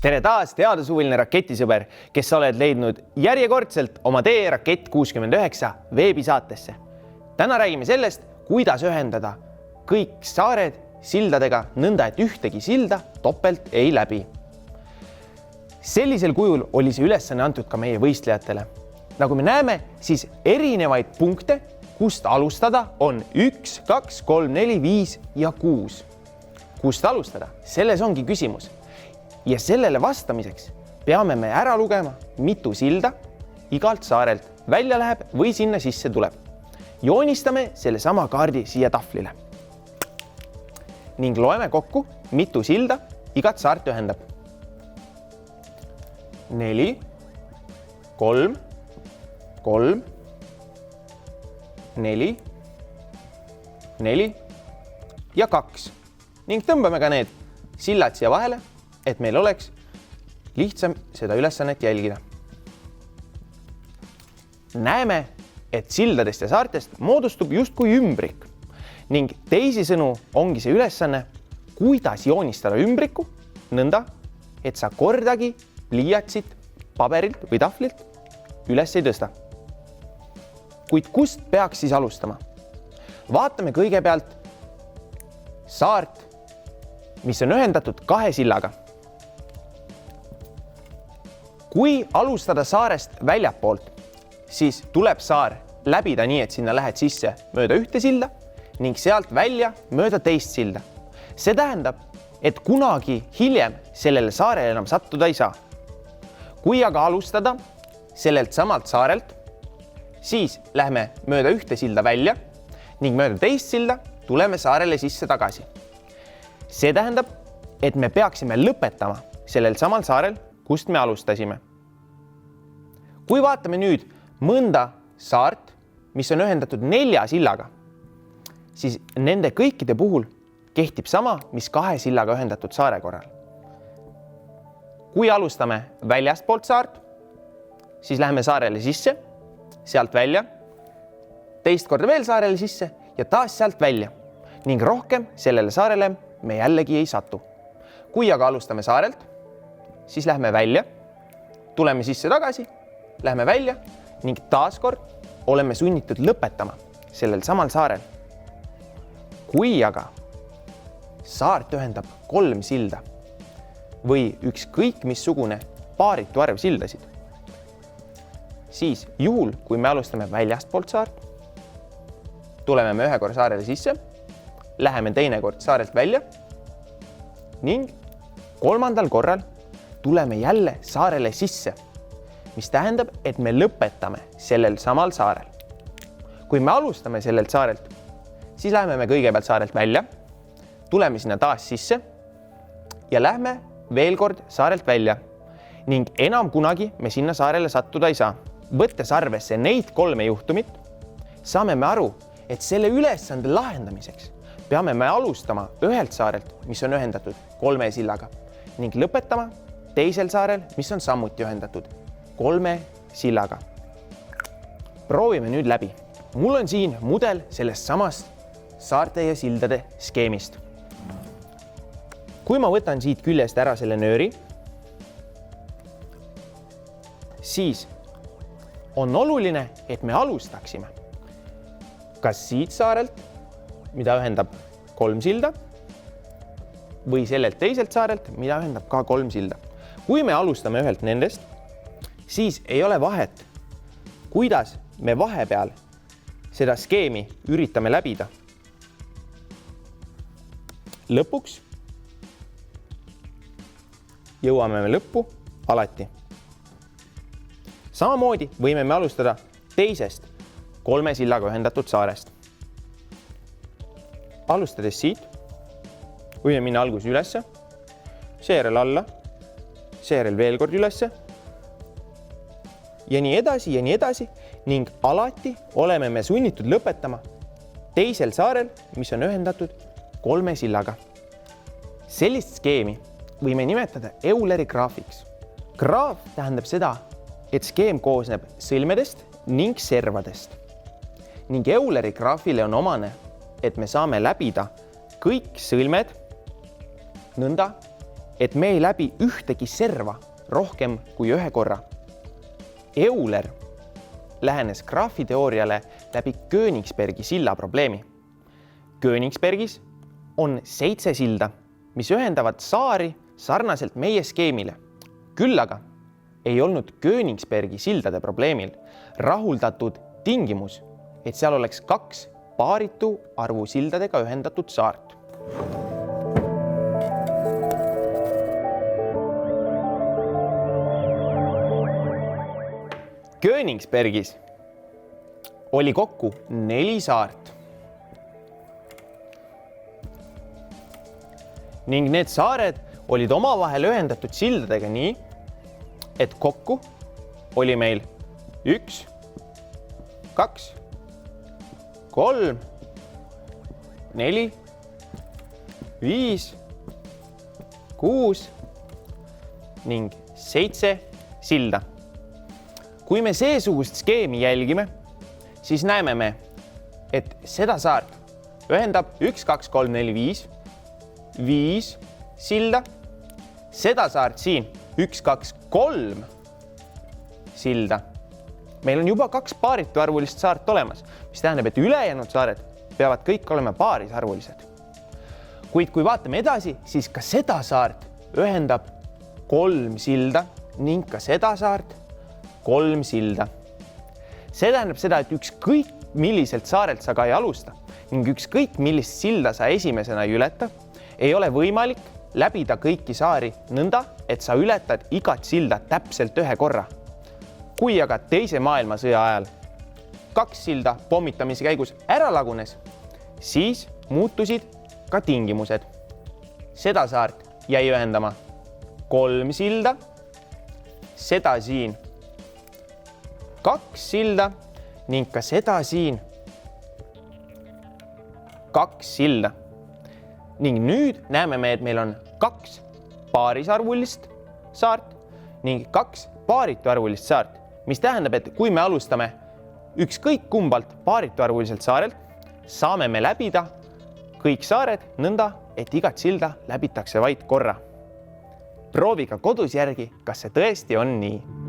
Tere taas, teadushuviline raketisõber, kes sa oled leidnud järjekordselt oma tee Rakett 69 veebisaatesse. Täna räägime sellest, kuidas ühendada kõik saared sildadega nõnda, et ühtegi silda topelt ei läbi. Sellisel kujul oli see ülesanne antud ka meie võistlejatele. Nagu me näeme, siis erinevaid punkte, kust alustada, on 1, 2, 3, 4, 5 ja 6. Kust alustada? Selles ongi küsimus. Ja sellele vastamiseks peame me ära lugema, mitu silda igalt saarelt välja läheb või sinna sisse tuleb. Joonistame selle sama kaardi siia tahvlile. Ning loeme kokku, mitu silda igat saart ühendab. 4, 3, 3, 4, 4 ja 2. Ning tõmbame ka need sillad siia vahele, et meil oleks lihtsam seda ülesannet jälgida. Näeme, et sildadest ja saartest moodustub justkui ümbrik ning teisisõnu ongi see ülesanne, kuidas joonistada ümbriku nõnda, et sa kordagi pliiatsit paberilt või tahvlilt üles ei tõsta. Kuid kust peaks siis alustama? Vaatame kõigepealt saart, mis on ühendatud 2 sillaga. Kui alustada saarest väljapoolt, siis tuleb saar läbida nii, et sinna lähed sisse mööda ühte silda ning sealt välja mööda teist silda. See tähendab, et kunagi hiljem sellele saarele enam sattuda ei saa. Kui aga alustada sellelt samalt saarelt, siis lähme mööda ühte silda välja ning mööda teist silda tuleme saarele sisse tagasi. See tähendab, et me peaksime lõpetama sellel samal saarel, kust me alustasime. Kui vaatame nüüd mõnda saart, mis on ühendatud 4 sillaga, siis nende kõikide puhul kehtib sama, mis 2 sillaga ühendatud saare korral. Kui alustame väljastpoolt saart, siis läheme saarele sisse, sealt välja, teist korda veel saarele sisse ja taas sealt välja ning rohkem sellele saarele me jällegi ei satu. Kui aga alustame saarelt, siis lähme välja, tuleme sisse tagasi, lähme välja ning taaskord oleme sunnitud lõpetama sellel samal saarel. Kui aga saart ühendab 3 silda või ükskõik missugune paaritu arv sildasid, siis juhul, kui me alustame väljastpoolt saart, tuleme me ühe korra saarele sisse, läheme teine kord saarelt välja ning 3. korral tuleme jälle saarele sisse, mis tähendab, et me lõpetame sellel samal saarel. Kui me alustame sellelt saarelt, siis läheme me kõigepealt saarelt välja, tuleme sinna taas sisse ja lähme veel kord saarelt välja ning enam kunagi me sinna saarele sattuda ei saa. Võttes arvesse neid 3 juhtumit, saame me aru, et selle ülesande lahendamiseks peame me alustama ühelt saarelt, mis on ühendatud 3 sillaga ning lõpetama teisel saarel, mis on samuti ühendatud 3 sillaga. Proovime nüüd läbi. Mul on siin mudel sellest samast saarte ja sildade skeemist. Kui ma võtan siit küljest ära selle nööri, siis on oluline, et me alustaksime kas siit saarelt, mida ühendab 3 silda, või sellelt teiselt saarelt, mida ühendab ka 3 silda. Kui me alustame ühelt nendest, siis ei ole vahet, kuidas me vahepeal seda skeemi üritame läbida. Lõpuks jõuame me lõppu alati. Samamoodi võime me alustada teisest 3 sillaga ühendatud saarest. Alustades siit, võime minna alguses ülesse, seejärel alla, seejärel veel kord ülesse ja nii edasi ning alati oleme me sunnitud lõpetama teisel saarel, mis on ühendatud 3 sillaga. Sellist skeemi võime nimetada Euleri graafiks. Graaf tähendab seda, et skeem koosneb sõlmedest ning servadest. Ning Euleri graafile on omane, et me saame läbida kõik sõlmed nõnda, et me ei läbi ühtegi serva rohkem kui ühe korra. Euler lähenes graafiteooriale läbi Königsbergi silla probleemi. Königsbergis on 7 silda, mis ühendavad saari sarnaselt meie skeemile. Küll aga ei olnud Königsbergi sildade probleemil rahuldatud tingimus, et seal oleks 2 paaritu arvu sildadega ühendatud saart. Königsbergis oli kokku 4 saart. Ning need saared olid omavahel ühendatud sildadega nii, et kokku oli meil 1, 2, 3, 4, 5, 6 ning 7 silda. Kui me seesugust skeemi jälgime, siis näeme me, et seda saart ühendab 1, 2, 3, 4, 5 silda. Seda saart siin 1, 2, 3 silda. Meil on juba 2 paarituarvulist saart olemas, mis tähendab, et ülejäänud saared peavad kõik olema paarisarvulised. Kuid kui vaatame edasi, siis ka seda saart ühendab 3 silda ning ka seda saart 3 silda. See tähendab seda, et ükskõik milliselt saarelt sa ka ei alusta ning ükskõik millist silda sa esimesena ei ületa, ei ole võimalik läbida kõiki saari nõnda, et sa ületad igat silda täpselt ühe korra. Kui aga teise maailmasõja ajal 2 silda pommitamise käigus ära lagunes, siis muutusid ka tingimused. Seda saart jäi ühendama 3 silda, seda siin 2 silda ning ka seda siin 2 silda. Ning nüüd näeme me, et meil on 2 paarisarvulist saart ning 2 paarituarvulist saart, mis tähendab, et kui me alustame ükskõik kumbalt paarituarvuliselt saarelt, saame me läbida kõik saared nõnda, et igat silda läbitakse vaid korra. Proovi ka kodus järgi, kas see tõesti on nii.